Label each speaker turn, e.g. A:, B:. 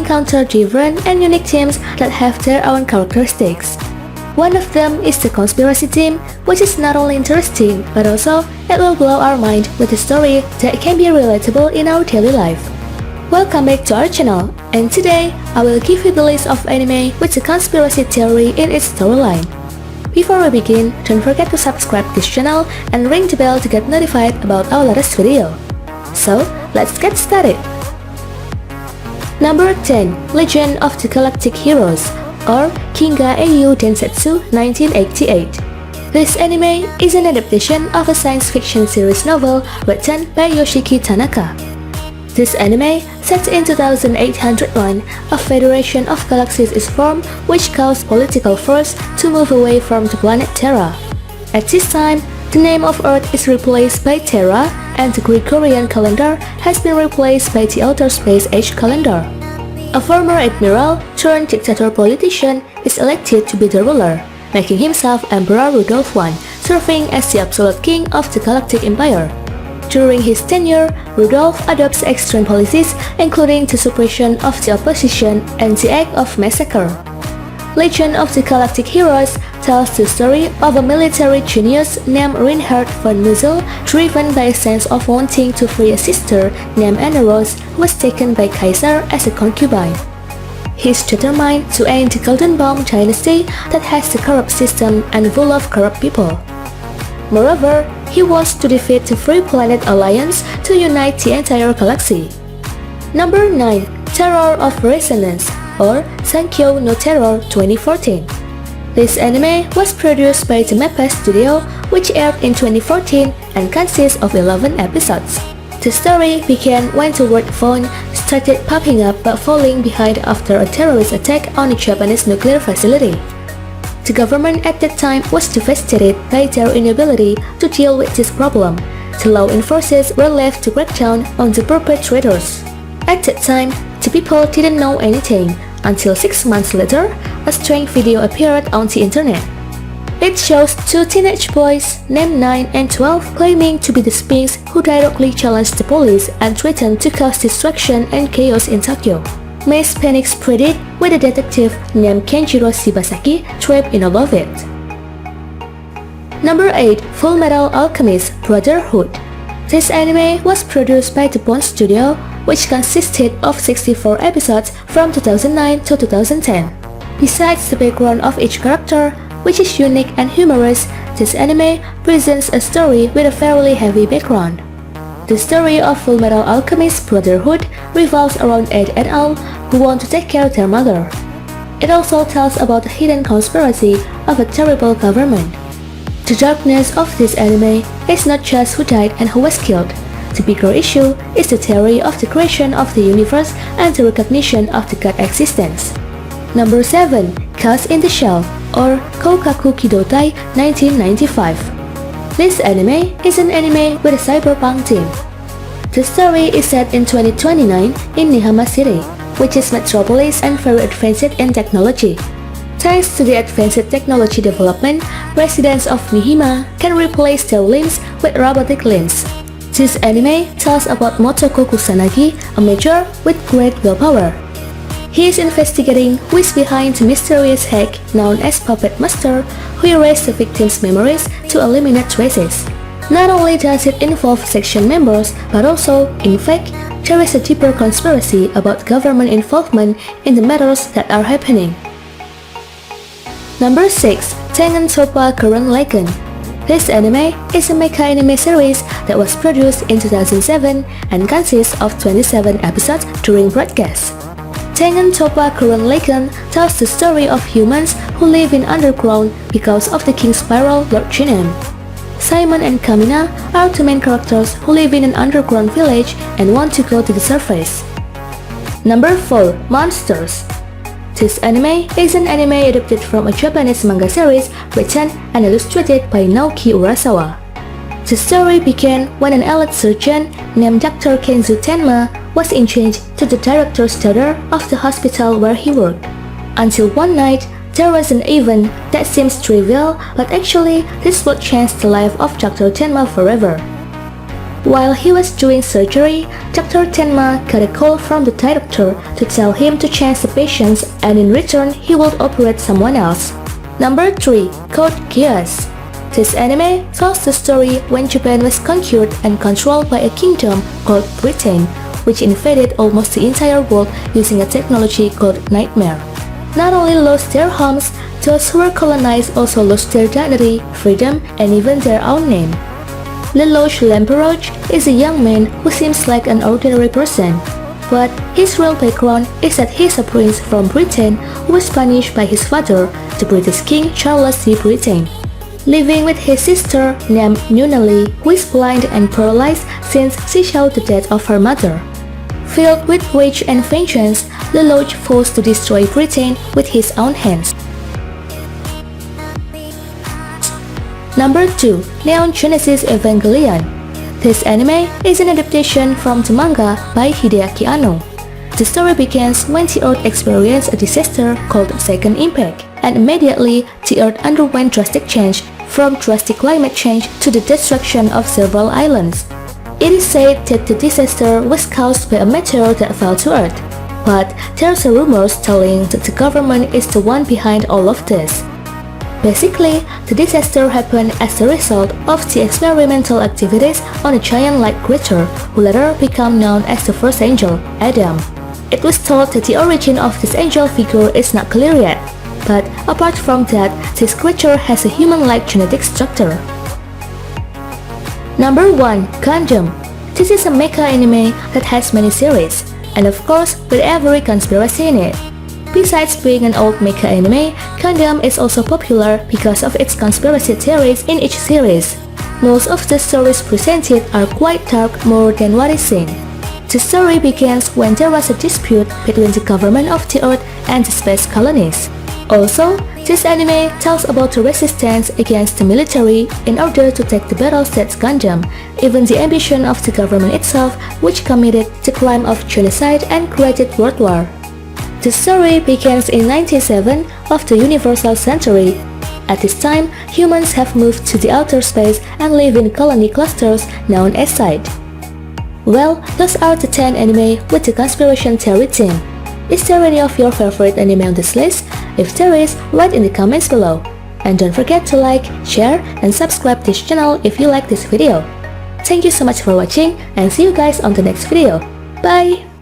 A: encounter different and unique teams that have their own characteristics. One of them is the conspiracy team, which is not only interesting, but also it will blow our mind with a story that can be relatable in our daily life. Welcome back to our channel, and today I will give you the list of anime with the conspiracy theory in its storyline. Before we begin, don't forget to subscribe this channel and ring the bell to get notified about our latest video. So, let's get started! Number 10. Legend of the Galactic Heroes, or Kinga Eiyu Densetsu 1988. This anime is an adaptation of a science fiction series novel written by Yoshiki Tanaka. This anime, set in 2801, a federation of galaxies is formed which caused political force to move away from the planet Terra. At this time, the name of Earth is replaced by Terra, and the Gregorian calendar has been replaced by the Outer Space Age calendar. A former admiral turned dictator politician is elected to be the ruler, making himself Emperor Rudolph I, serving as the absolute king of the Galactic Empire. During his tenure, Rudolph adopts extreme policies, including the suppression of the opposition and the act of massacre. Legend of the Galactic Heroes tells the story of a military genius named Reinhard von Musil, driven by a sense of wanting to free a sister named Anna Rose, who was taken by Kaiser as a concubine. He is determined to end the Golden Bomb dynasty that has a corrupt system and full of corrupt people. Moreover, he wants to defeat the Free Planet Alliance to unite the entire galaxy. Number 9. Terror of Resonance, or Sankyo no Terror 2014. This anime was produced by the Mappa Studio, which aired in 2014 and consists of 11 episodes. The story began when the word phone started popping up but falling behind after a terrorist attack on a Japanese nuclear facility. The government at that time was devastated by their inability to deal with this problem. The law enforcers were left to crack down on the perpetrators. At that time, the people didn't know anything, until 6 months later, a strange video appeared on the internet. It shows two teenage boys named 9 and 12 claiming to be the Sphinx who directly challenged the police and threatened to cause destruction and chaos in Tokyo. Mass panic spread with a detective named Kenjiro Shibasaki trapped in all of it. Number 8. Full Metal Alchemist Brotherhood. This anime was produced by the Bone Studio, which consisted of 64 episodes from 2009 to 2010. Besides the background of each character, which is unique and humorous, this anime presents a story with a fairly heavy background. The story of Full Metal Alchemist Brotherhood revolves around Ed and Al, who want to take care of their mother. It also tells about the hidden conspiracy of a terrible government. The darkness of this anime is not just who died and who was killed. The bigger issue is the theory of the creation of the universe and the recognition of the God existence. Number 7. Ghost in the Shell, or Koukaku Kidotai 1995. This anime is an anime with a cyberpunk theme. The story is set in 2029 in Nihama City, which is metropolis and very advanced in technology. Thanks to the advanced technology development, residents of Nihima can replace their limbs with robotic limbs. This anime tells about Motoko Kusanagi, a major with great willpower. He is investigating who is behind the mysterious hack known as Puppet Master, who erased the victims' memories to eliminate traces. Not only does it involve section members, but also, in fact, there is a deeper conspiracy about government involvement in the matters that are happening. Number 6. Tengen Toppa Gurren Lagann. This anime is a mecha anime series that was produced in 2007 and consists of 27 episodes during broadcast. Tengen Toppa Gurren Lagann tells the story of humans who live in underground because of the King Spiral Lord Junon. Simon and Kamina are the main characters who live in an underground village and want to go to the surface. Number 4. Monsters. This anime is an anime adapted from a Japanese manga series written and illustrated by Naoki Urasawa. The story began when an elite surgeon named Dr. Kenzu Tenma was engaged to the director's daughter of the hospital where he worked. Until one night, there was an event that seems trivial, but actually this would change the life of Dr. Tenma forever. While he was doing surgery, Dr. Tenma got a call from the director to tell him to change the patients and in return he would operate someone else. Number 3. Code Geass. This anime tells the story when Japan was conquered and controlled by a kingdom called Britain, which invaded almost the entire world using a technology called Nightmare. Not only lost their homes, those who were colonized also lost their dignity, freedom, and even their own name. Lelouch Lamperouche is a young man who seems like an ordinary person, but his real background is that he is a prince from Britain who was punished by his father, the British King Charles C. Britain. Living with his sister named Nunnally, who is blind and paralyzed since she saw the death of her mother. Filled with rage and vengeance, Lelouch vows to destroy Britain with his own hands. Number 2. Neon Genesis Evangelion. This anime is an adaptation from the manga by Hideaki Anno. The story begins when the Earth experienced a disaster called Second Impact, and immediately the Earth underwent drastic change, from drastic climate change to the destruction of several islands. It is said that the disaster was caused by a meteor that fell to Earth, but there's a rumors telling that the government is the one behind all of this. Basically, the disaster happened as a result of the experimental activities on a giant-like creature who later became known as the first angel, Adam. It was thought that the origin of this angel figure is not clear yet, but apart from that, this creature has a human-like genetic structure. Number 1. Gundam. This is a mecha anime that has many series, and of course with every conspiracy in it. Besides being an old mecha anime, Gundam is also popular because of its conspiracy theories in each series. Most of the stories presented are quite dark more than what is seen. The story begins when there was a dispute between the government of the Earth and the space colonies. Also, this anime tells about the resistance against the military in order to take the battles at Gundam, even the ambition of the government itself, which committed the crime of genocide and created World War. The story begins in 1907 of the Universal Century. At this time, humans have moved to the outer space and live in colony clusters known as Side. Well, those are the 10 anime with the conspiracy theory theme. Is there any of your favorite anime on this list? If there is, write in the comments below. And don't forget to like, share, and subscribe this channel if you like this video. Thank you so much for watching and see you guys on the next video. Bye!